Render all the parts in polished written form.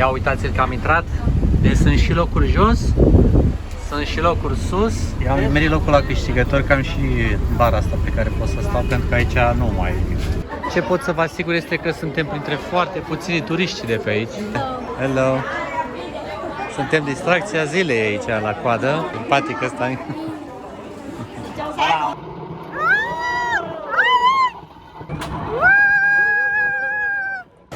Ia uitați-l că am intrat. Deci sunt și locuri jos, sunt și locuri sus. I-am nimerit locul la câștigător, că am și bara asta pe care pot să stau, pentru că aici nu mai e nimic. Ce pot să vă asigur este că suntem printre foarte puțini turiști de pe aici. Hello! Suntem distracția zilei aici la coadă. Simpatic ăsta.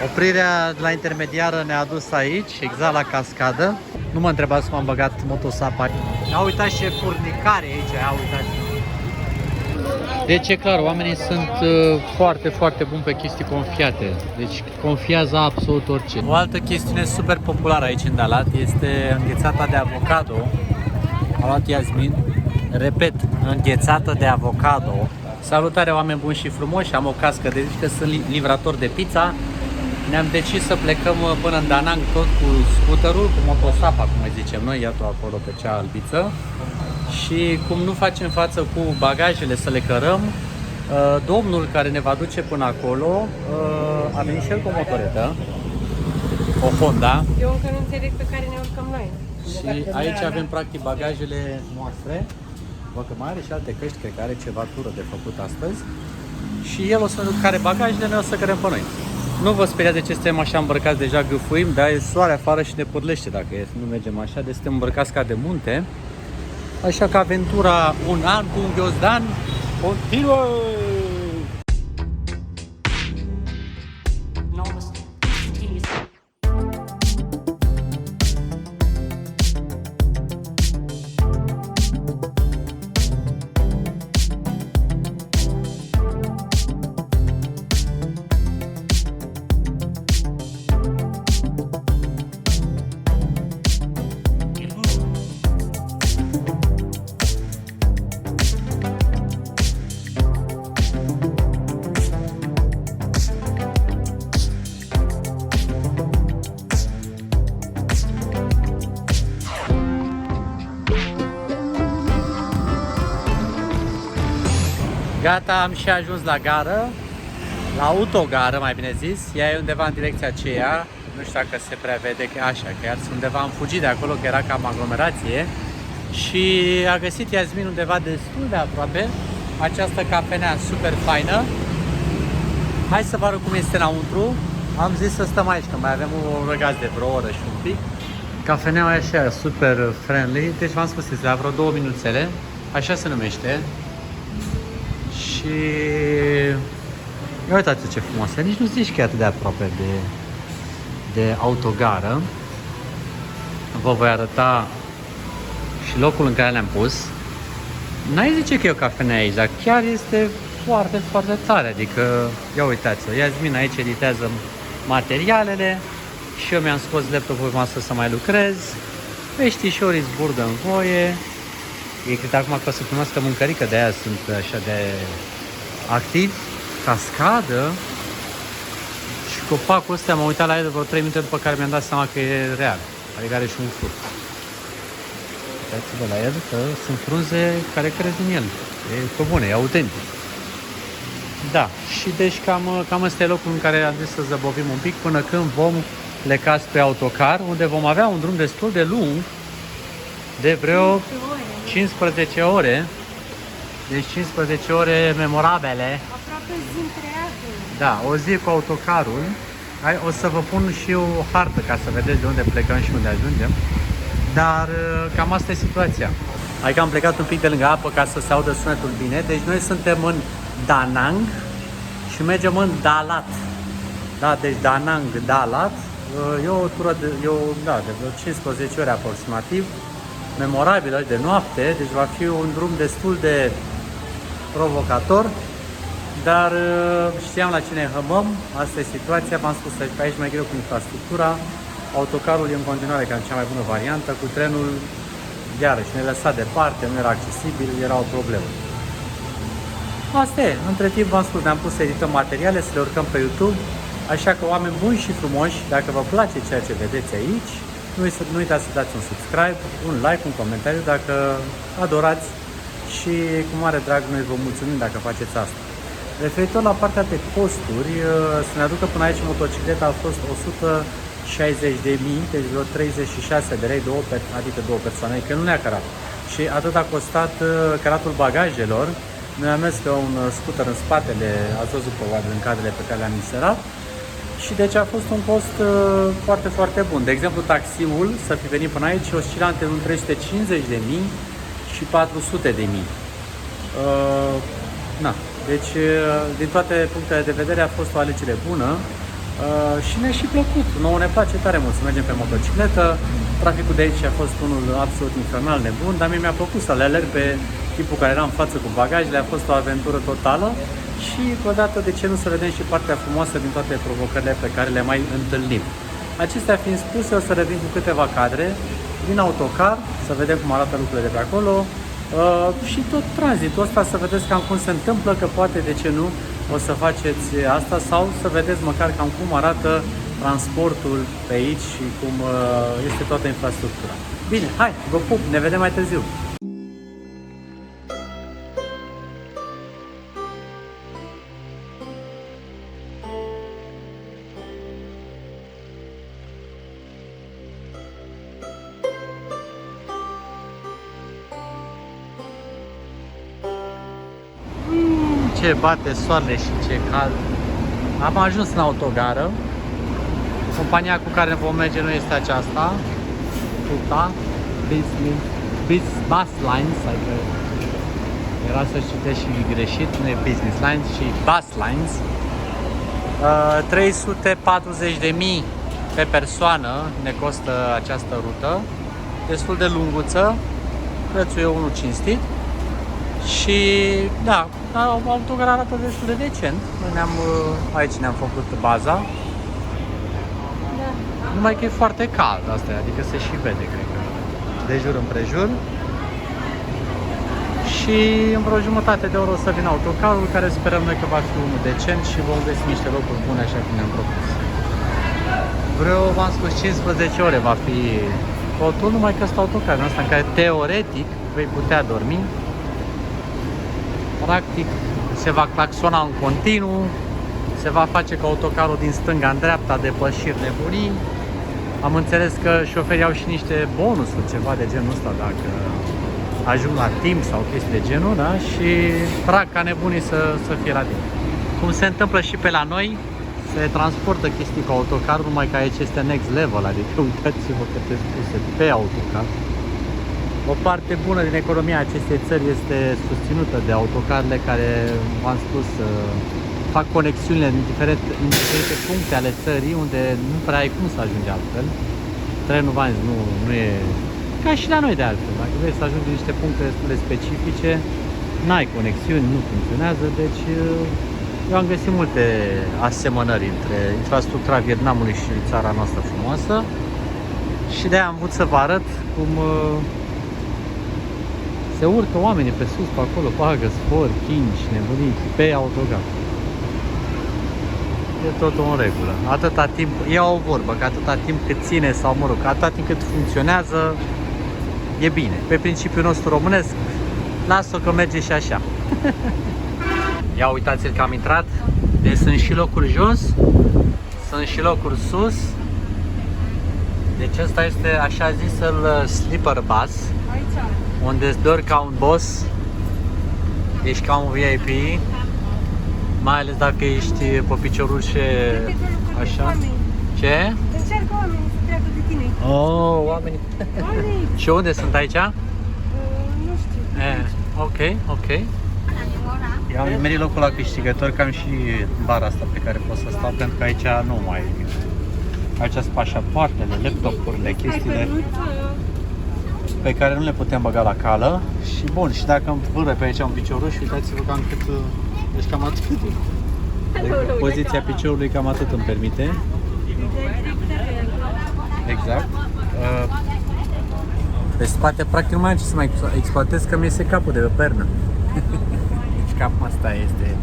Oprirea de la intermediară ne-a adus aici, exact la cascadă. Nu mă întrebați cum am băgat motosapa. Ia uitați ce furnicare aici, ia uitați. Deci e clar, oamenii sunt foarte, foarte buni pe chestii confiate. Deci confiază absolut orice. O altă chestiune super populară aici în Dalat este înghețata de avocado. A luat Iasmin. Repet, înghețată de avocado. Salutare, oameni buni și frumoși, am o cască de zi, că sunt livrator de pizza. Ne-am decis să plecăm până în Da Nang tot cu scooterul, cu motosapa, cum îi zicem noi, iată acolo pe cea albiță. Și cum nu facem față cu bagajele să le cărăm, domnul care ne va duce până acolo a venit și el cu o motoretă, o Honda. Eu încă nu înțeleg pe care ne urcăm noi. Și aici avem practic bagajele noastre. Văd că mai are și alte căști, cred că are ceva tură de făcut astăzi. Și el o să ne duc care bagajele, noi o să cărăm pe noi. Nu vă speriați de ce suntem așa îmbrăcați, deja gâfâim, dar e soare afară și ne pârlește dacă nu mergem așa, deci suntem îmbrăcați ca de munte. Așa că aventura un an cu un ghiozdan continuă! Gata, am și ajuns la gară, la autogară mai bine zis. Ea e undeva în direcția aceea, nu știu dacă se prea vede, că așa, că iar undeva am fugit de acolo, că era cam aglomerație. Și a găsit Iasmin undeva destul de aproape această cafenea super faină. Hai să vă arăt cum este înăuntru. Am zis să stăm aici, că mai avem un răgaz de vreo oră și un pic. Cafeneaua e așa, super friendly, deci v-am spus, este la vreo 2 minuțele, așa se numește. Și ia uitați ce frumoasă, nici nu zici că e atât de aproape de autogară. Vă voi arăta și locul în care le-am pus. N-ai zice că e o cafenea aici, dar chiar este foarte, foarte tare. Adică, ia uitați-o, Iasmin aici editează materialele și eu mi-am scos laptopul pe masă să mai lucrez. Peștișorii zburdă în voie. Ei cred acum că o să cunoască mâncărică, de aia sunt așa de activi. Cascadă. Și copacul ăsta, m-am uitat la el de vreo 3 minute după care mi-am dat seama că e real. Adică are și un fruct. Uitați-vă la el că sunt frunze care cresc din el. E pe bune, e autentic. Da, și deci cam ăsta e locul în care am zis să zăbovim un pic până când vom pleca spre autocar, unde vom avea un drum destul de lung, de vreo 15 ore. Deci 15 ore memorabile. Aproape zi întreagă. Da, o zi cu autocarul. O să vă pun și o hartă ca să vedeți de unde plecăm și unde ajungem. Dar cam asta e situația. Adică am plecat un pic de lângă apă ca să se audă sunetul bine. Deci noi suntem în Da Nang și mergem în Dalat. Da, deci Da Nang, Dalat. E o tură de vreo 15 ore aproximativ. Memorabilă de noapte, deci va fi un drum destul de provocator, dar știam la cine hămăm, asta e situația, v-am spus că aici mai greu cu infrastructura, autocarul e în continuare cam cea mai bună variantă, cu trenul iarăși ne lăsa departe, nu era accesibil, era o problemă. Asta e, între timp v-am spus, ne-am pus să edităm materiale, să le urcăm pe YouTube, așa că oameni buni și frumoși, dacă vă place ceea ce vedeți aici, nu uitați să dați un subscribe, un like, un comentariu dacă adorați și cu mare drag noi vă mulțumim dacă faceți asta. Referitor la partea de costuri, să ne aducă până aici motocicleta a fost 100 60.000, deci vreo 36 de lei, adică două persoane, că nu neapărat. Și atât a costat căratul bagajelor. Noi am mers pe un scooter în spatele, ați văzut probabil în cadrele pe care le-am inserat. Și deci a fost un cost foarte, foarte bun. De exemplu, taxiul să fi venit până aici oscila între 350.000 și 400.000. Deci, din toate punctele de vedere a fost o alegere bună și ne-a și plăcut. Nouă ne place tare mult să mergem pe motocicletă. Traficul de aici a fost unul absolut infernal nebun, dar mie mi-a plăcut să le alerg pe tipul care era în față cu bagajele. A fost o aventură totală și, odată, de ce nu să vedem și partea frumoasă din toate provocările pe care le mai întâlnim. Acestea fiind spuse, o să revin cu câteva cadre din autocar, să vedem cum arată lucrurile de pe acolo. Și tot tranzitul ăsta, să vedeți cam cum se întâmplă, că poate, de ce nu, o să faceți asta sau să vedeți măcar cam cum arată transportul pe aici și cum este toată infrastructura. Bine, hai, vă pup, ne vedem mai târziu! Ce bate soarele și ce cald. Am ajuns în autogară. Compania cu care vom merge nu este aceasta. Puta. Bus Lines. Adică era să citești și greșit. Nu e Business Lines, ci Bus Lines. 340.000 pe persoană ne costă această rută. Destul de lunguță. Prețul e unul cinstit. Și da, autogar arată destul de decent. Aici ne-am făcut baza. Da. Numai că e foarte cald asta, adică se și vede, cred că, de jur împrejur. Și în vreo jumătate de oră o să vină autocarul, care sperăm noi că va fi unul decent și vom găsi niște locuri bune, așa cum ne-am propus. V-am spus, 15 ore va fi totul, numai că este autocarul ăsta în care teoretic vei putea dormi. Practic se va claxona în continuu, se va face cu autocarul din stânga în dreapta, depășiri nebunii. Am înțeles că șoferii au și niște bonusuri, ceva de genul ăsta, dacă ajung la timp sau chestii de genul, da? Și trag ca nebunii să fie la timp. Cum se întâmplă și pe la noi, se transportă chestii cu autocarul, numai că aici este next level, adică uitați-vă câte spuse pe autocar. O parte bună din economia acestei țări este susținută de autocarele care, v-am spus, fac conexiunile în diferite puncte ale țării unde nu prea ai cum să ajungi altfel. Trenul, v-am zis, nu e ca și la noi de altfel. Dacă vrei să ajungi în niște puncte destul de specifice, n-ai conexiuni, nu funcționează, deci eu am găsit multe asemănări între infrastructura Vietnamului și țara noastră frumoasă și de-aia am vrut să vă arăt cum se urcă oamenii pe sus, pe acolo, pagă, spor, chingi, nebunii, pe autogar. E totul în regulă. Atâta timp, iau o vorbă, că atâta timp cât ține sau, mă rog, atâta timp cât funcționează, e bine. Pe principiul nostru românesc, las-o că merge și așa. Ia uitați-l că am intrat. Deci sunt și locuri jos, sunt și locuri sus. Deci ăsta este așa zis-l sleeper bus, unde îți dori ca un boss, ești ca un VIP, mai ales dacă ești pe piciorușe așa. Ce? Încearcă oamenii să treacă de tine. Oh, oamenii. Și unde sunt aici? Nu știu. Ok. Eu am merit locul la câștigător, că am și bara asta pe care pot să stau, pentru că aici nu mai... Aici sunt pașapoartele, laptopurile, chestiile pe care nu le putem băga la cală. Și bun, și dacă îmi vâră pe aici un picioruș, uitați-vă cam cât... Deci cam atât. Poziția piciorului cam atât îmi permite. Exact. Pe spate practic nu mai am ce să mai exploatez, că mi iese capul de pe pernă. Deci cam asta este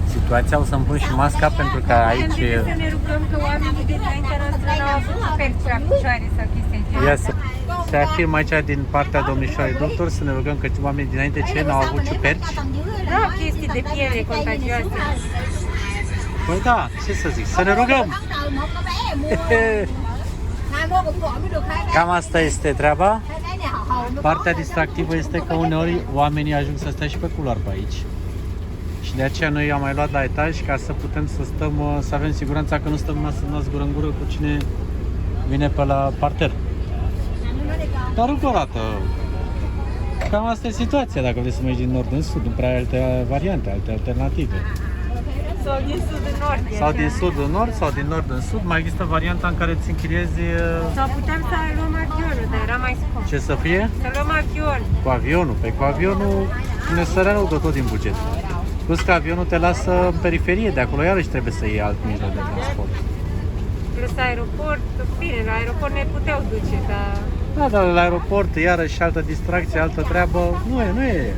situația. O să-mi pun și masca pentru că aici... Să ne rugăm că oamenii de dinaintea noastră n-au avut perci la picioare sau chestii. Ia se afirmă aici din partea domnișoarei doctor să ne rugăm că oamenii dinainte ce n-au avut ciuperci. Nu au chestii de piele contagioase. Păi da, ce să zic, să ne rugăm! Cam asta este treaba. Partea distractivă este că uneori oamenii ajung să stea și pe culoar pe aici. Și de aceea noi am mai luat la etaj ca să putem să stăm, să avem siguranța că nu stăm nas gură în gură cu cine vine pe la parter. Dar încă o dată, cam asta e situația dacă vrei să mergi din nord în sud, nu prea ai alte variante, alte alternative. Sau din sud în nord. Sau din sud în nord, sau din nord în sud, mai există varianta în care îți închiriezi... Sau putem să luăm avionul, dar era mai scump. Ce să fie? Să luăm avion. Cu avionul. Pe cu avionul ne sărea rău de tot din buget. Plus că avionul te lasă în periferie, de acolo iarăși trebuie să iei alt mijloc de transport. Plus aeroport, bine, la aeroport ne puteau duce, dar... Da, dar la aeroport, iarăși altă distracție, altă treabă, nu e.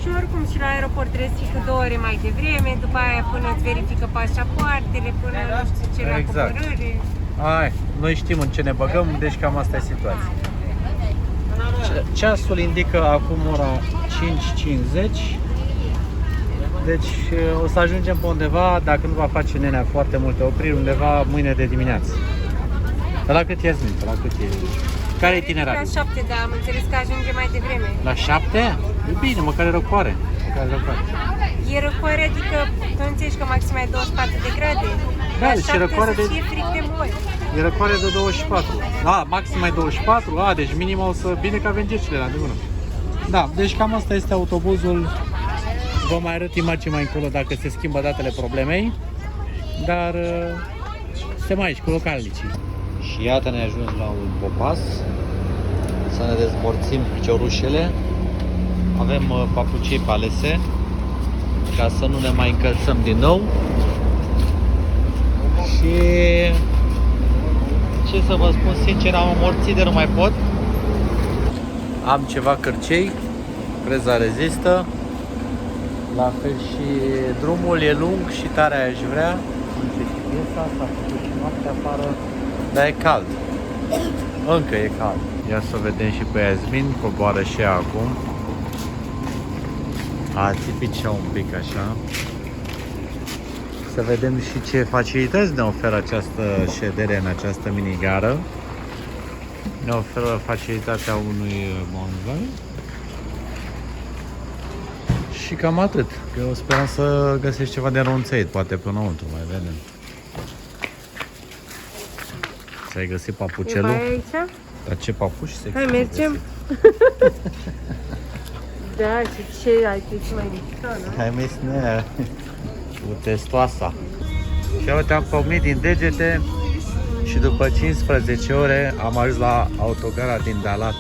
Și oricum și la aeroport trebuie să fii cu 2 ore mai devreme, după aia până îți verifică pașapoartele, până nu știu ce la Exact. cumpărări. Hai, noi știm în ce ne băgăm, deci cam asta e situația. Ceasul indică acum ora 5:50. Deci o să ajungem pe undeva, dacă nu va face nenea foarte multe opriri, undeva mâine de dimineață. Dar la cât e, Yasmin? La cât e? Care e itinerariul? La 7, dar am înțeles că ajunge mai devreme. La 7? E bine, măcar e răcoare. E răcoare, adică tu înțelegi că maxima e 24 de grade. Da, La deci e 7 răcoare să de... fie frig de moi. E răcoare de 24. Da, maxim e 24. A, deci minim o să... Bine că avem ghecile la îndemână. Da, deci cam asta este autobuzul. Vă mai arăt imagini mai încolo dacă se schimbă datele problemei. Dar suntem aici cu localnicii. Și iată ne ajuns la un popas. Să ne dezmorțim piciorușele. Avem papucii palese ca să nu ne mai încălțăm din nou. Și ce să vă spun sincer, am amorțit de nu mai pot. Am ceva cârcei, freza rezistă. La fel și drumul e lung și tare aș vrea. Înce și piesa, s-a făcut și noapte afară, dar e cald. Încă e cald. Ia să o vedem și pe Yasmin, coboară și ea acum. A țipit și ea un pic așa. Să vedem și ce facilități ne oferă această ședere în această minigară. Ne oferă facilitatea unui monzon. Și cam atât. Eu speram să găsești ceva de înrunțăit, poate pe înăuntru, mai vedem. Ți-ai găsit papucelul? E mai aici? Dar ce papuși sexy? Hai, mergem. Da, și ce ai ce mai mișto, nu? Hai mers ne cu testoasa. Și uite, am pomnit din degete și după 15 ore am ajuns la autogara din Dalat.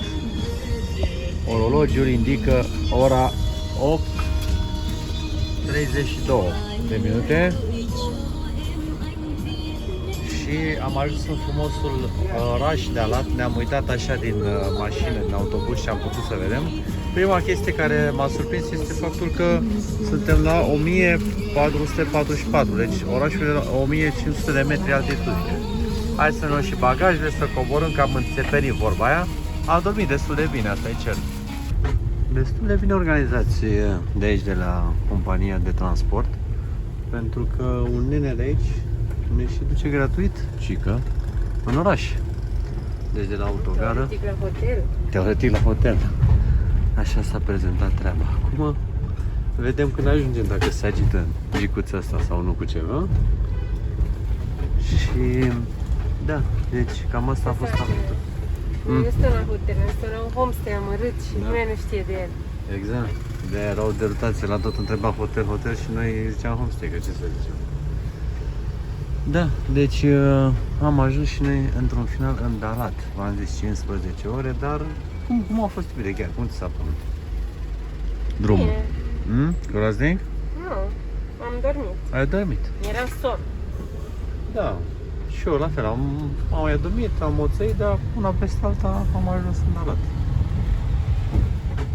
Orologiul indică ora 8:32 de minute. Și am ajuns în frumosul oraș Dalat. Ne-am uitat așa din mașină, din autobuz și am putut să vedem. Prima chestie care m-a surprins este faptul că suntem la 1444, deci orașul e la 1500 de metri altitudine. Hai să ne luăm și bagajele, să coborâm, că am înțepenit vorba aia. Am dormit destul de bine, asta e cert. Destul de bine organizați de aici, de la compania de transport, pentru că un nene de aici ne și duce gratuit, cică, în oraș. Deci de la autogară. Teoretic la hotel. Teoretic la hotel. Așa s-a prezentat treaba. Acum vedem când ajungem dacă se agită jicuța asta sau nu cu ceva. Și da, deci cam asta a fost faptul. Nu stăm la hotel, ne stăm la un homestay amărât și nimeni nu știe de el. Exact. De erau derutați, la tot întreba hotel, hotel și noi ziceam homestay, că ce să zicem. Da, deci am ajuns și noi într-un final în Dalat. V-am zis 15 ore, dar cum a fost bine chiar? Cum ți s-a părut drumul? Bine. Groaznic? Nu, am dormit. Ai dormit? Era somn. Da. Și eu la fel, am mai adormit, am oțăit, dar una peste alta am ajuns în Dalat.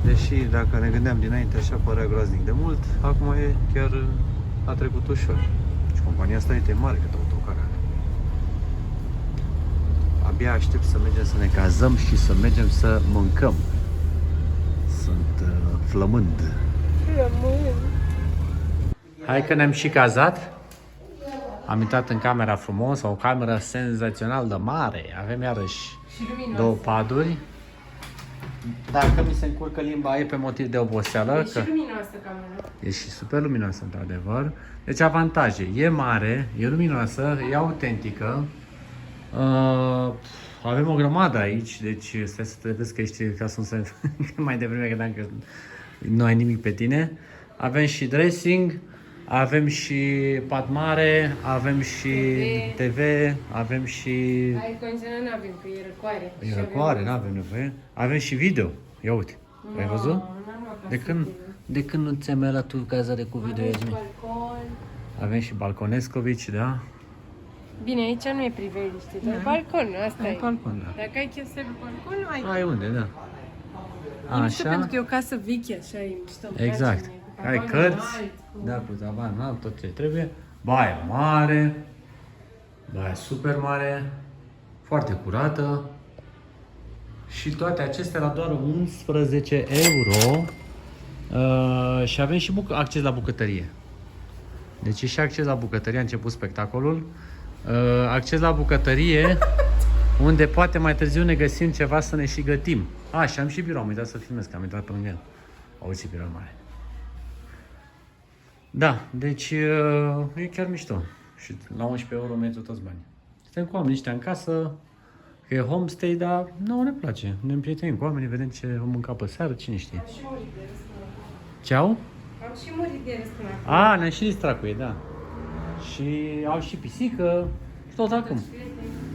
Deși dacă ne gândeam dinainte așa părea groaznic de mult, acum e chiar a trecut ușor. Și compania asta e mare cât autocara. Abia aștept să mergem să ne cazăm și să mergem să mâncăm. Sunt flămând. Rămân. Hai că ne-am și cazat. Am intrat în camera frumos, o cameră senzațional de mare. Avem iarăși Și luminos. 2 paduri. Dacă mi se încurcă limba e pe motiv de oboseală. E și luminoasă camera. E și super luminoasă, într-adevăr. Deci avantaje. E mare, e luminoasă, e autentică. Avem o grămadă aici, deci stai să te vezi că ești ca să nu se... mai devreme credeam că nu ai nimic pe tine. Avem și dressing, avem și pat mare, avem și TV, avem și... Aer condiționat nu avem, că e răcoare. E răcoare, nu avem nevoie. Avem și video. Ia uite, ai văzut? De când nu ți-ai mai luat tu cazare cu video? Balcon. Avem și balconescovici, da? Bine, aici nu e priveliște, doar balcon, asta e. Balcon, da. Dacă ai chef să ai balcon, ai. Ai unde, da. E mișto pentru că e o casă veche, așa e mișto. îmi place Exact. mie. Ai Balconul cărți, înalt, cu- da, cu tavan înalt, tot ce trebuie. Baia mare, baia super mare, foarte curată. Și toate acestea la doar 11 euro. Și avem și acces la bucătărie. Deci e și acces la bucătărie, a început spectacolul. Acces la bucătărie, unde poate mai târziu ne găsim ceva să ne și gătim. Și am și birou, am uitat să filmez, că am intrat pe lângă el. Auzi ce birou mare. Da, deci e chiar mișto. Și la 11 euro merge toți banii. Suntem cu oamenii ăștia în casă, că e homestay, dar nouă ne place. Ne împrietenim cu oamenii, vedem ce vom mânca pe seară, cine știe. Am și murit de râs până acum. Ce au? Am și murit de râs până acum. Ne-am și distrat cu ei, da. Și au și pisică, tot acum.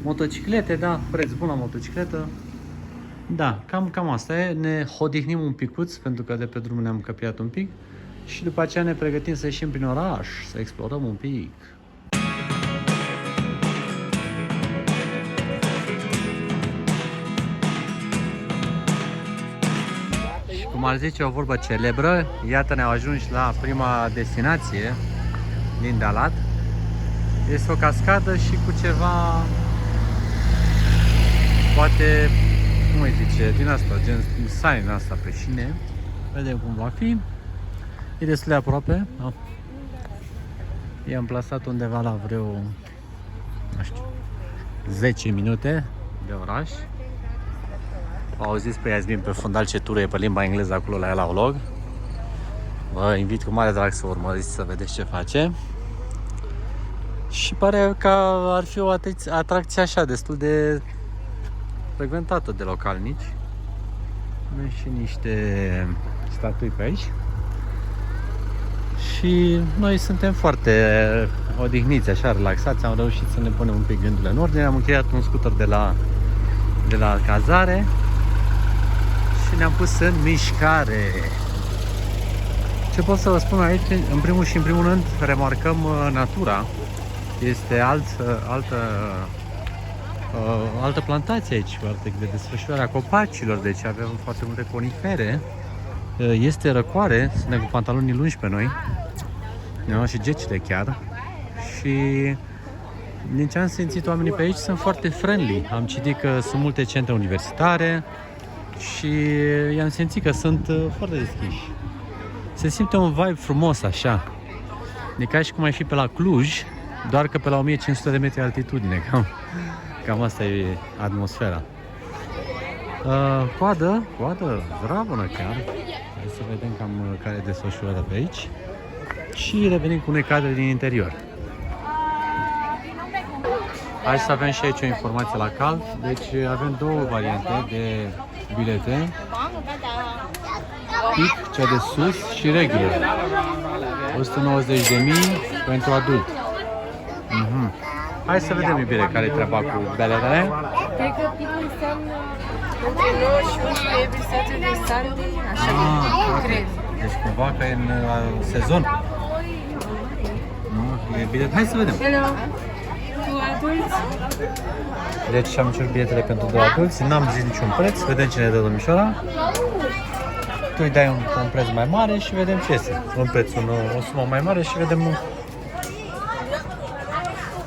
Motociclete, da, preț bun la motocicletă. Da, cam asta e. Ne odihnim un picuț, pentru că de pe drum ne-am căpiat un pic. Și după aceea ne pregătim să ieșim prin oraș, să explorăm un pic. Și cum ar zice o vorbă celebră, iată ne-au ajuns la prima destinație din Dalat. Este o cascadă și cu ceva, poate, cum îi zice, din asta, gen sign asta pe șine. Vedem cum va fi. E destul de aproape. Da. E amplasat undeva la vreo, nu știu, 10 minute de oraș. Auziți pe Iasmin pe fundal ce tură e pe limba engleză acolo la el la vlog. Vă invit cu mare drag să urmăriți să vedeți ce face. Și pare că ar fi o atracție așa destul de frecventată de localnici. Avem și niște statui pe aici. Și noi suntem foarte odihniți, așa, relaxați. Am reușit să ne punem un pic gândurile în ordine. Am încheiat un scooter de la cazare și ne-am pus în mișcare. Ce pot să vă spun aici? În primul și în primul rând remarcăm natura. Este altă plantație aici, foarte de desfășurarea copacilor, deci avem foarte multe conifere. Este răcoare, suntem cu pantalonii lungi pe noi. Ne-am luat și gecile chiar. Și din ce am simțit, oamenii pe aici sunt foarte friendly. Am citit că sunt multe centre universitare și i-am simțit că sunt foarte deschiși. Se simte un vibe frumos așa. E ca și cum ai fi pe la Cluj, doar că pe la 1500 de metri altitudine. Cam asta e atmosfera. Coadă zdravănă chiar. Hai să vedem cam care e desfășurarea pe aici. Și revenim cu unei cadre din interior. Hai să avem și aici o informație la cald. Deci avem două variante de bilete. Pic, cea de sus și regulă. 190.000 pentru adult. Hai să vedem, iubire, care e treaba cu beletele. Cred că picul înseamnă între 9 și 11 every Saturday, Sunday, așa cred. Deci cumva că e în sezon. Nu? E bilet. Hai să vedem. Hello! Tu adulți? Deci am cerut biletele pentru 2 adulți, n-am zis niciun preț, vedem ce ne dă domnișoara. Tu îi dai un preț mai mare și vedem ce este. Un preț, o sumă mai mare și vedem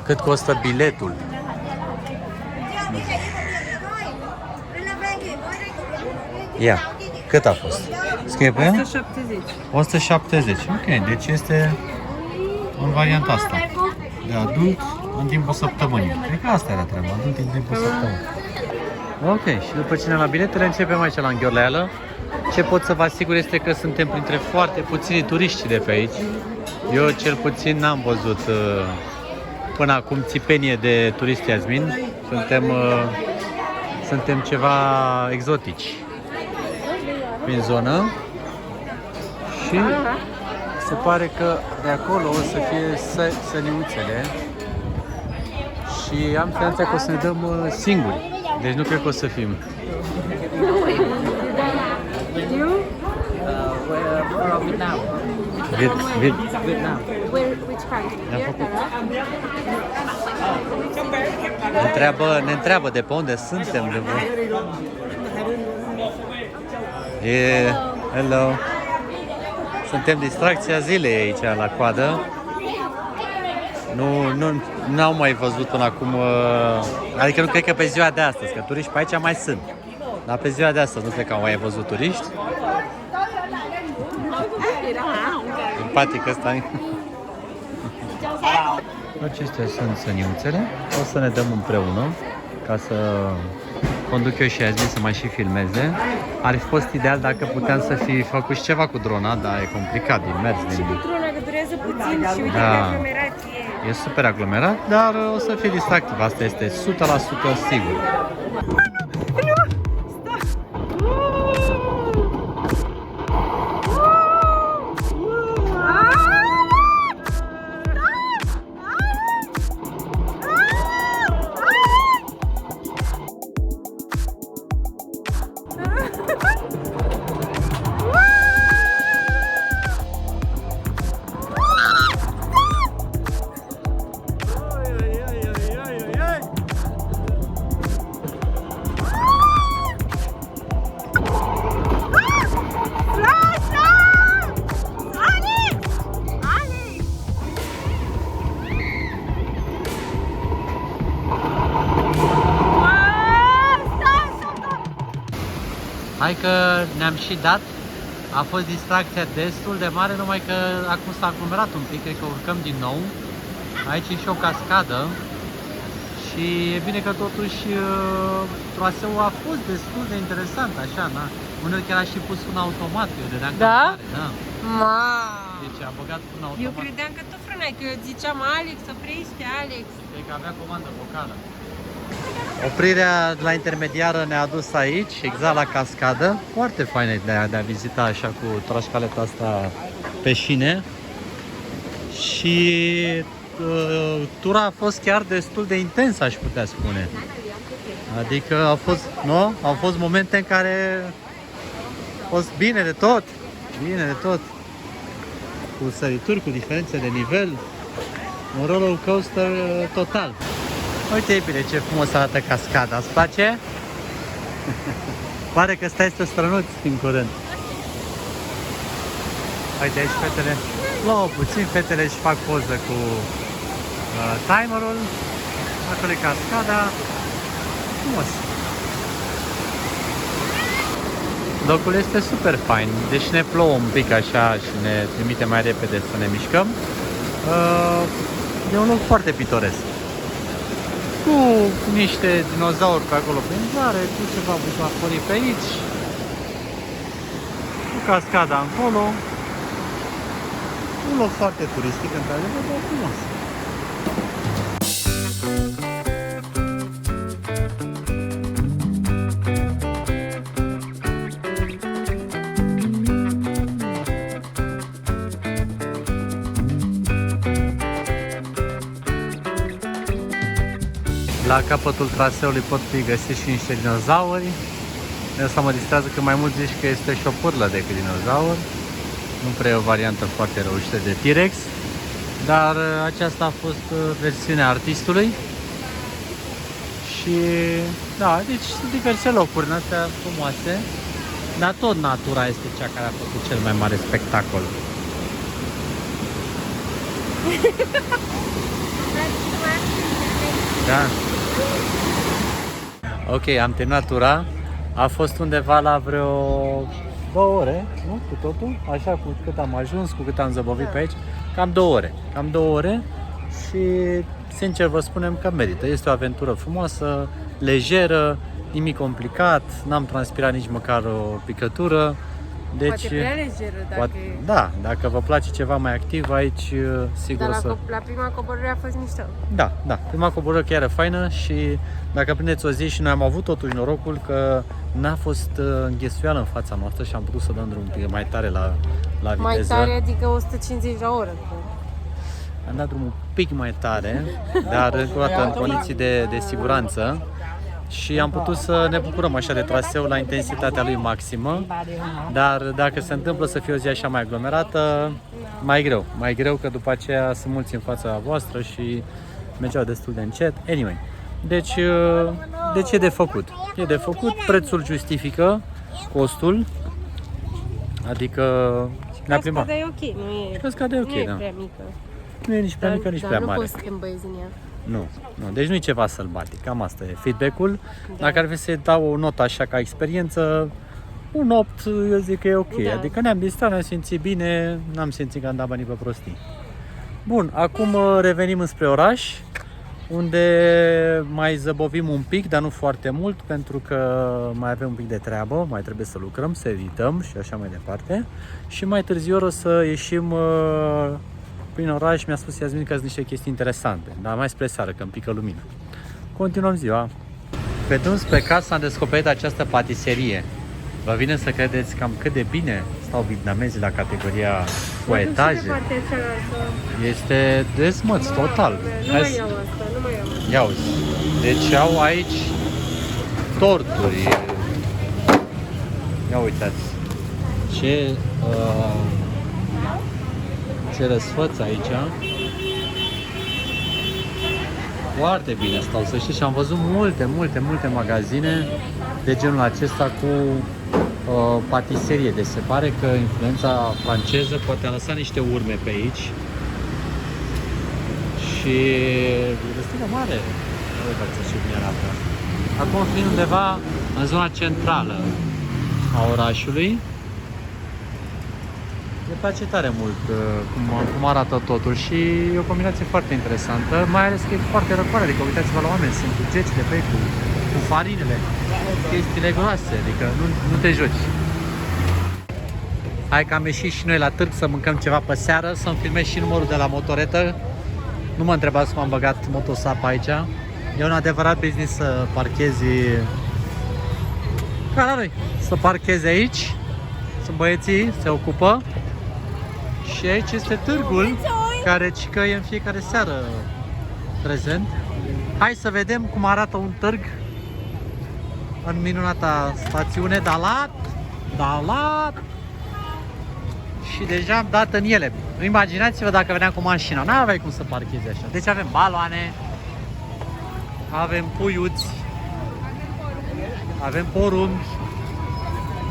cât costă biletul. Ia, cât a fost? Scrie pe el? 170. 170, ok, deci este în varianta asta. de adult în timpul săptămânii. Cred că asta era treaba, adult în timpul săptămânii. Ok, și după ce ne la biletele, începem aici la Îngheorleală. Ce pot să vă asigur este că suntem printre foarte puțini turiști de pe aici. Eu cel puțin n-am văzut până acum țipenie de turiști, Iasmin. Suntem ceva exotici prin zonă și se pare că de acolo o să fie săniuțele și am speranța că o să ne dăm singuri. Deci nu cred că o să fim. We're from Vietnam. Vietnam. Which country? Ne întreabă de pe unde suntem. Hello. Suntem distracția zilei aici la coadă. N-au mai văzut până acum, adică nu cred că pe ziua de astăzi, că turiști pe aici mai sunt. Dar pe ziua de astăzi nu cred că au mai văzut turiști. Simpatic ăsta. Acestea sunt săniuțele. O să ne dăm împreună ca să conduc eu și Iasmin să mai și filmeze. Ar fi fost ideal dacă puteam să fi făcut ceva cu drona, dar e complicat din mers. Și cu drona că durează puțin și uite Da. de aglomerație. E super aglomerat, dar o să fie distractiv. Asta este 100% sigur. Hai că ne-am și dat. A fost distracția destul de mare, numai că acum s-a aglomerat un pic, cred că urcăm din nou. Aici e și o cascadă. Și e bine că totuși traseul a fost destul de interesant, așa, na? Uneori chiar a și pus un automat, eu dădeam Da? da. Ma. Deci a băgat un automat. Eu credeam că tu frânai, că eu ziceam Alex, oprește, Alex. Cred că avea comandă vocală. Oprirea la intermediară ne-a adus aici, exact la cascadă. Foarte faină ideea de a vizita așa cu troșcaleta asta pe șine. Și tura a fost chiar destul de intensă, aș putea spune. Adică au fost momente în care a fost bine de tot. Bine de tot. Cu sărituri, cu diferențe de nivel. Un roller coaster total. Uite bine ce frumos arată cascada, îți place? Pare că stai să te strănuți din curând. Uite aici fetele, plouă puțin, fetele își fac poză cu timerul. Acolo e cascada, frumos. Locul este super fain, deci ne plouă un pic așa și ne trimite mai repede să ne mișcăm. E un loc foarte pitoresc. Cu niște dinozauri pe acolo prin zare, cu ceva butaforii pe aici, cu cascada încolo. Un loc foarte turistic, într-adevăr, dar frumos. La capătul traseului pot fi găsiți și niște dinozauri. De asta mă distrează că mai mult zici că este și o pârlă decât dinozaur. Nu prea e o variantă foarte reușită de T-Rex. Dar aceasta a fost versiunea artistului. Și da, deci sunt diverse locuri în astea frumoase. Dar tot natura este cea care a făcut cel mai mare spectacol. Da. Ok, am terminat tura. A fost undeva la vreo 2 ore, nu? Cu totul? Așa, cu cât am ajuns, cu cât am zăbovit pe aici. Cam 2 ore. Cam 2 ore. și sincer vă spunem că merită. Este o aventură frumoasă, lejeră, nimic complicat, n-am transpirat nici măcar o picătură. Deci, Poate prea lejeră dacă... poate, da, dacă vă place ceva mai activ aici, sigur Dar să... la prima coborâre a fost mișto. Da, da, prima coborâre chiar e faină și dacă prindeți o zi și noi am avut totuși norocul că n-a fost înghesuială în fața noastră și am putut să dăm drumul un pic mai tare la viteză. Mai tare, adică 150 la oră. Am dat drumul un pic mai tare, dar încă o dată în condiții de siguranță și am putut să ne bucurăm așa de traseu la intensitatea lui maximă, dar dacă se întâmplă să fie o zi așa mai aglomerată, mai greu că după aceea sunt mulți în fața voastră și mergeau destul de încet. Anyway, deci e de făcut. E de făcut, prețul justifică costul, adică ne-a plimbat. Cascada e ok, nu e, Cascada e ok, nu e da. prea mică. Nu e nici prea mică, nici prea nu mare. poți să te îmbăiezi în ea. Nu. Deci nu e ceva sălbatic, cam asta e feedback-ul. Dacă ar fi să dau o notă așa ca experiență, un 8, eu zic că e ok. Da. Adică ne-am distrat, ne-am simțit bine, n-am simțit că am dat banii pe prostii. Bun, acum revenim înspre oraș, unde mai zăbovim un pic, dar nu foarte mult, pentru că mai avem un pic de treabă, mai trebuie să lucrăm, să edităm și așa mai departe. Și mai târziu o să ieșim prin oraș. Mi-a spus Iasmin că sunt niște chestii interesante, dar mai spre seară, că îmi pică lumina. Continuăm ziua. Pe drum spre casă am descoperit această patiserie. Vă vine să credeți cam cât de bine stau vietnamezii la categoria cu etaje? Este dezmăț total. Nu mai iau asta, nu mai iau asta. Ia uzi. Deci au aici torturi. Ia uitați. Ce răsfăț aici. Foarte bine stau, să știți, și am văzut multe magazine de genul acesta cu patiserie. Deci se pare că influența franceză poate a lăsat niște urme pe aici. Și e destul de mare. Uitați ce bine arată. Acum fiind undeva în zona centrală a orașului, îmi place tare mult cum arată totul și e o combinație foarte interesantă, mai ales că e foarte răcoare, adică uitați-vă la oameni, sunt cu gecile pe ei, cu farinele, chestiile groase, adică nu te joci. Hai că am ieșit și noi la târg să mâncăm ceva pe seară, să-mi filmez și numărul de la motoretă. Nu mă întrebați cum am băgat motosap aici. E un adevărat business să parchezi ca la noi, să parchezi aici. Sunt băieții, se ocupă. Și aici este târgul, care cică e în fiecare seară prezent. Hai să vedem cum arată un târg în minunata stațiune Dalat. Și deja am dat în ele. Imaginați-vă dacă veneam cu mașina, n-aveai cum să parchezi așa. Deci avem baloane, avem puiuți, avem porumbi,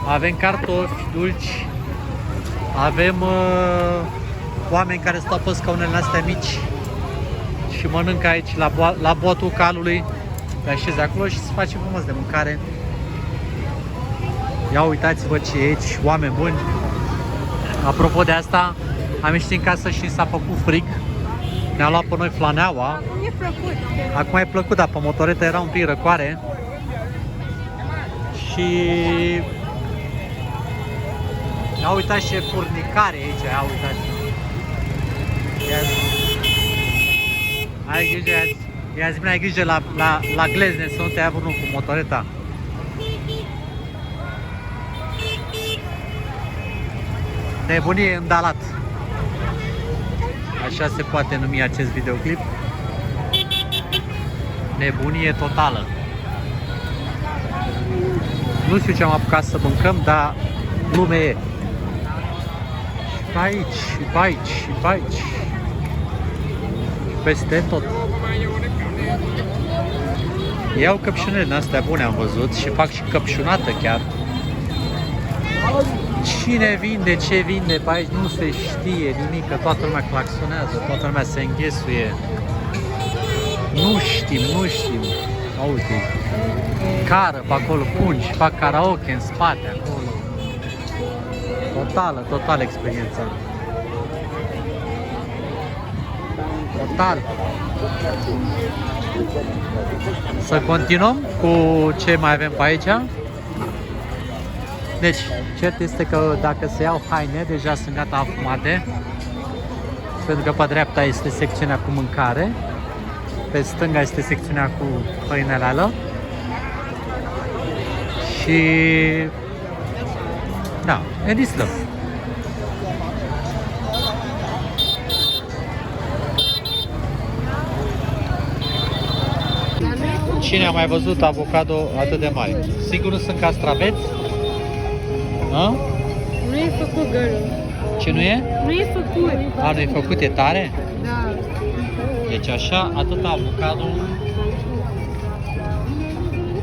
avem cartofi dulci, avem oameni care stau pe scaunele astea mici și mănâncă aici la botul calului. Te așezi acolo și se face frumos de mâncare. Ia uitați-vă ce e aici, oameni buni. Apropo de asta, am ieșit în casă și s-a făcut frig. Ne-a luat pe noi flaneaua. Acum e plăcut. Acum e plăcut, dar pe motoretă era un pic răcoare. Și ia uitați ce furnicare aici, ia uitați. Ai grijă, Iasmin, ai grijă la glezne să nu te ia unul cu motoreta. Nebunie în Dalat. Așa se poate numi acest videoclip. Nebunie totală. Nu știu ce am apucat să mâncăm, dar lume e. Și pe aici, și pe aici, și pe aici. Peste tot. Iau căpșunele din astea bune, am văzut, și fac și căpșunată chiar. Cine vinde, ce vinde pe aici, nu se știe nimic, că toată lumea claxonează, toată lumea se înghesuie. Nu știm. Auzi, cară pe acolo, pungi, fac karaoke în spate acolo. Totală experiența. Total. Să continuăm cu ce mai avem pe aici. Deci, cert este că dacă se iau haine, deja sunt gata afumate. Pentru că pe dreapta este secțiunea cu mâncare. Pe stânga este secțiunea cu pâinele alea. Și... da, e dislă. Cine a mai văzut avocado atât de mare? Sigur nu sunt castraveți? A? Nu e făcut gărul. Ce nu e? Nu e făcut. A, nu e făcut, e tare? Da. Deci așa, atât avocado.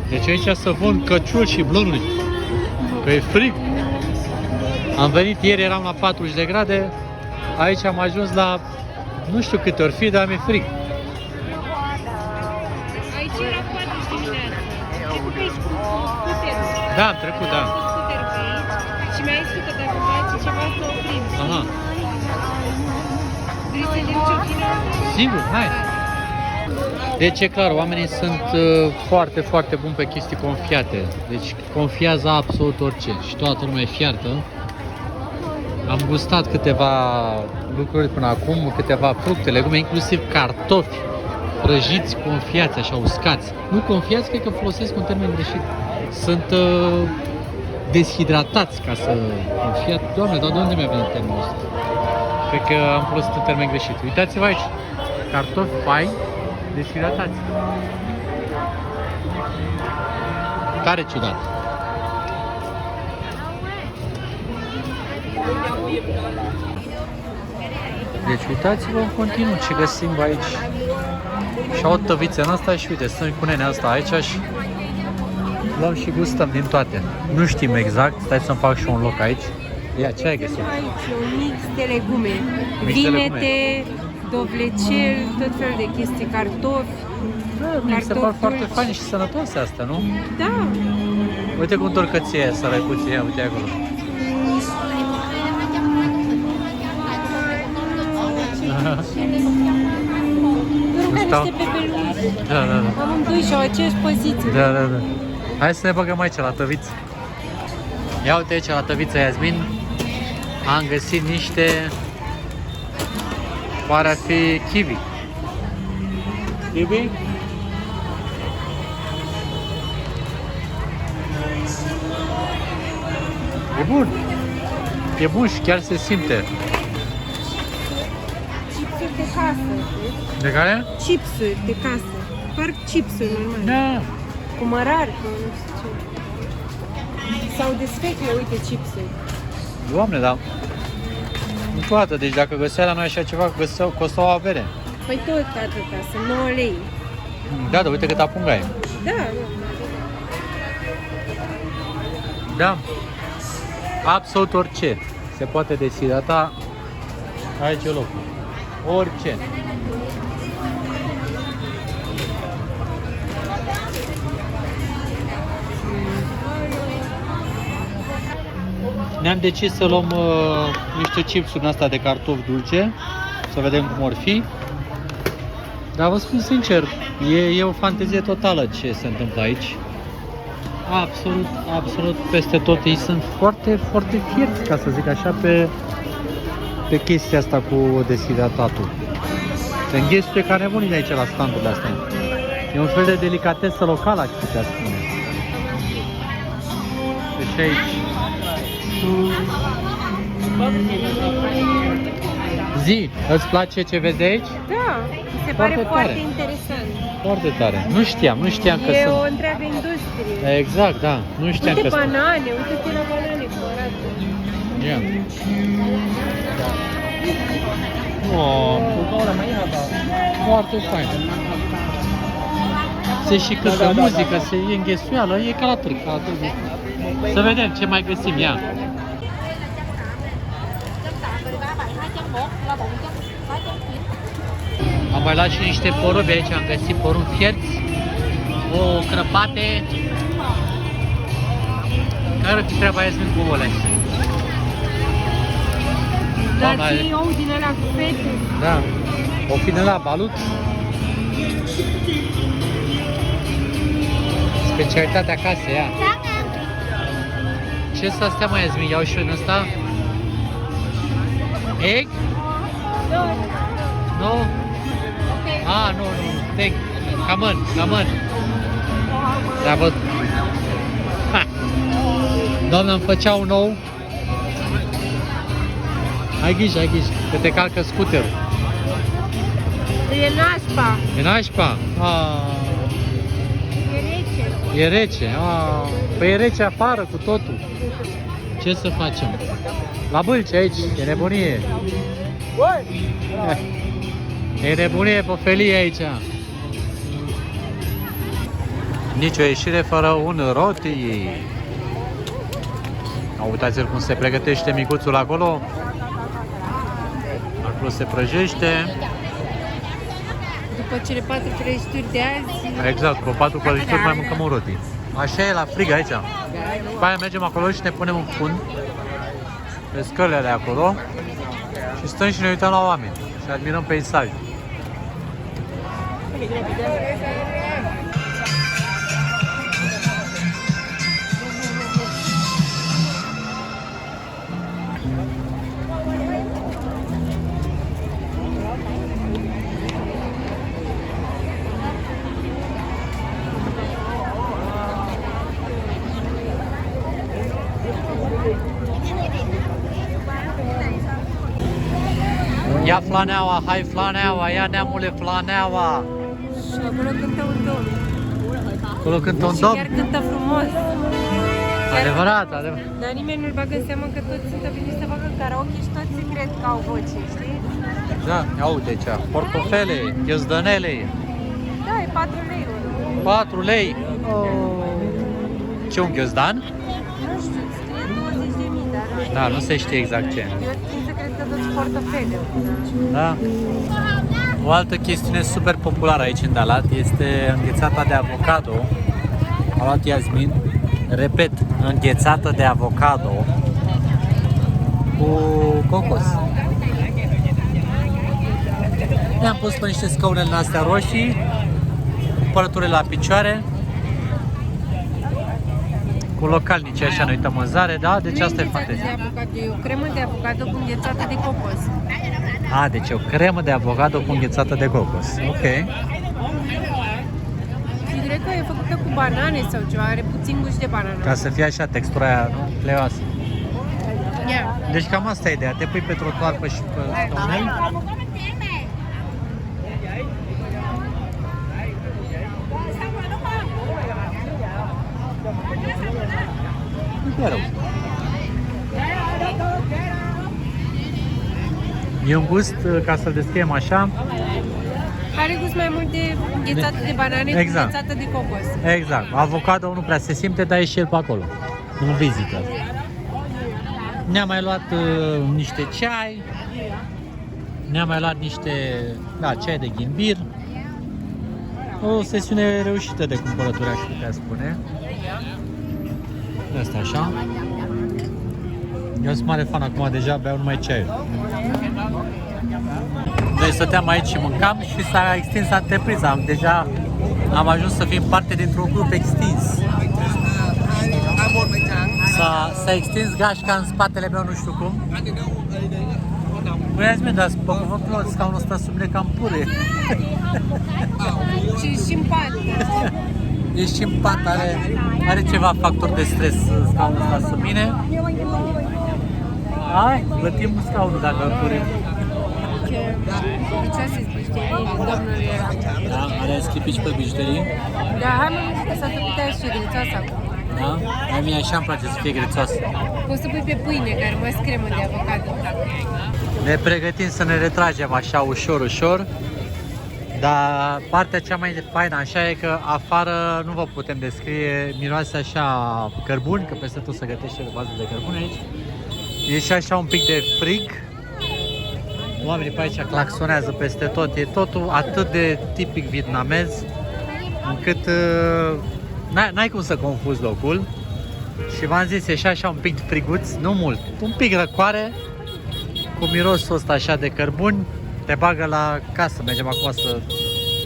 Deci aici să vând căciuli și blânuri. Că e frig. Am venit ieri, eram la 40 de grade. Aici am ajuns la nu știu câte ori fi, dar mi-e frig. Aici era 4 dimineața. Trecut pe aici cu scuterul. Da, am trecut, da. Cu scuterul pe aici. Și mi-a zis că dacă face ceva să oprim. Aha. Vrei să vedem ce oprim? Sigur, hai. Deci e clar, oamenii sunt foarte, foarte buni pe chestii confiate. Deci confiază absolut orice și toată lumea e fiartă. Am gustat câteva lucruri până acum, câteva fructe, legume, inclusiv cartofi prăjiți, confiați, așa, uscați. Nu confiați, cred că folosesc un termen greșit. Sunt deshidratați ca să confiați. Doamne, dar de unde mi-a venit termenul ăsta? Cred că am folosit un termen greșit. Uitați-vă aici, cartofi faini, deshidratați. Tare ciudat. Deci uitați-vă în continuu ce găsim aici. Și o tăviță în asta și uite, stăm cu nenea asta aici și luăm și gustăm din toate. Nu știm exact, stai să-mi fac și un loc aici. Ia, ce ai găsit? Aici e un mix de legume. Mix de legume. Vinete, dovlecel, tot felul de chestii, cartofi. Mi se par Cartofi foarte dulci. faine și sănătoase astea, nu? Da. Uite cum torcăție aia, sărăcuție, ia, uite acolo. Sunt stau. niște bebeluși. Da, da, da. Amândoi și-au aceeași poziție. Da, da, da. Hai să ne băgăm aici la tăviță. Ia uite aici la tăvița Iasmin. Am găsit niște, pare a fi kiwi. Kiwi? E bun. E bun și chiar se simte. Chipsuri de casă. De care? Chipsuri de casă. Parc chipsuri normal. Da. Cu mărar, cu nu știu ce. Sau desfecte, uite, chipsuri. Doamne, da. Încă o dată, deci dacă găsea la noi așa ceva, costau o avere. Păi tot atâta, sunt 9 lei. Da, da, uite cât apungai. Da, da. Da. Absolut orice se poate deshidrata. Aici e locul. Orice. Ne-am decis să luăm niște chipsuri în asta de cartofi dulce, să vedem cum or fi. Dar vă spun sincer, e o fantezie totală ce se întâmplă aici. Absolut, absolut peste tot. Ei sunt foarte, foarte fierți, ca să zic așa, pe chestia asta cu deshidratatul. Se înghesuie ca nebunii de aici la standurile astea. E un fel de delicatesă locală, aș putea spune. Deci aici. Zi, îți place ce vezi aici? Da, mi se Foarte pare foarte tare. interesant. Foarte tare. Nu știam că E sunt... o întreagă industrie. Exact, da. Nu știam Uite că sunt... banane, uite-te la banane colorate. Ia. Oh, foarte fain. Se și cântă muzică, se e înghesuială, e ca la târg. Să vedem ce mai găsim, ia. Am mai luat și niște porumbi aici, am găsit porumbi fierți, o crăpate. Care ți treaba Iasmin cu ouăle? Dar Doamna, ții ou din ăla cu fete. Da. O fi de la balut. Specialitatea casei, ia. Ce să astea mai Yasmin? Iau și eu în ăsta? Egg? Nu? Ah, nu. Thank you. Come on. Da, văd. Doamna, îmi făcea un nou. Ai grijă, că te calcă scuterul. E nașpa. E nașpa? E rece. E rece? Păi e rece afară cu totul. Ce să facem? La Bâlci aici, e nebunie. E nebunie pe felie aici. Nici o ieșire fără un roti. Uitați-l cum se pregătește micuțul acolo. Acolo se prăjește. După cele 4 prăjituri de azi. Exact, cu 4 prăjituri mai mâncăm un roti. Așa e la frig aici. După aia mergem acolo și ne punem în fund pe scările acolo și stăm și ne uităm la oameni și admirăm peisajul. Ia flaneaua, hai flaneaua, ia neamule flaneaua. Și acolo cântă un domn. Acolo cântă un Și domn. chiar cântă frumos. Adevărat. Dar nimeni nu-l bagă în seamă că toți sunt veniți să facă karaoke și toți se cred că au voce, știi? Da, ia uite aici, portofele, ghiozdanele, Da, e 4 lei. 4 lei. Ce, un ghiozdan? Nu știu, scrie 20.000, dar nu știu. Da, nu se știe exact ce. Eu tind să cred că toți portofele. Da. O altă chestiune super populară aici în Dalat este înghețata de avocado. A luat Yasmin. Repet, înghețată de avocado cu cocos. Ne-am pus pe niște scaune în astea roșii, cumpărături la picioare, cu localnici așa ne uităm în zare, da? Deci asta e fantastic. E o cremă de avocado cu înghețată de cocos. Deci o cremă de avocado cu înghețată de cocos. Ok. Și cred că e făcută cu banane sau ceva, are puțin gust de banană. Ca să fie așa textura aia, nu? Pleoasă. Yeah. Deci cam asta e ideea. Te pui pe trotuar pe și pe scaunel. Nu e rău. E un gust, ca să-l descriem așa. Are gust mai mult de înghețată de banane, Exact. cu înghețată de cocos. Exact. Avocado nu prea se simte, dar e și el pe acolo. Nu vizită. Ne-am mai luat niște ceai. Ne-am mai luat niște ceai de ghimbir. O sesiune reușită de cumpărături, aș putea spune. Asta așa. Eu sunt mare fan acum, deja beau numai ceaiul. Noi stăteam aici și mâncam și s-a extins antepriza. Deja am ajuns să fim parte dintr-un grup extins. S-a extins gașca în spatele meu, nu știu cum. Băi, Yasmin, dar pe cuvântul scaunul ăsta sub mine cam pure. Și în pat. Ești și în pat, are ceva factor de stres scaunul ăsta sub mine. Hai, plătim scaunul dacă îl purim. Ce să zici, domnule? Da, are schipici pe bijuterii. Da, hai mă, că s-a tăcut aia și grețoasă acum. Da? Mai mie așa îmi place să fie grețoasă. Poți să pui pe pâine, care mai cremă de avocado. Ne pregătim să ne retragem așa ușor. Dar partea cea mai faină așa e că afară nu vă putem descrie, miroase așa cărbuni, că peste tot se gătește de bază de cărbuni aici. E și așa un pic de frig. Oamenii pe aici claxonează peste tot, e totul atât de tipic vietnamez încât n-ai cum să confuzi locul. Și v-am zis, e și așa un pic friguț, nu mult, un pic răcoare, cu mirosul ăsta așa de cărbuni, te bagă la casă. Mergem acum să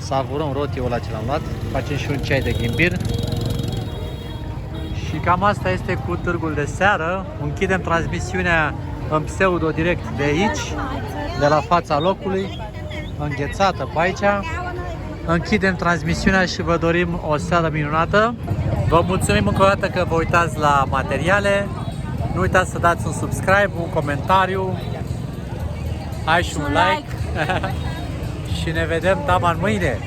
savurăm rotiul ăla ce l-am luat. Facem și un ceai de ghimbir. Și cam asta este cu târgul de seară. Închidem transmisiunea în pseudo direct de aici, de la fața locului, înghețată pe aici. Închidem transmisiunea și vă dorim o seară minunată. Vă mulțumim încă o dată că vă uitați la materiale. Nu uitați să dați un subscribe, un comentariu, hai și un like. Și ne vedem taman mâine.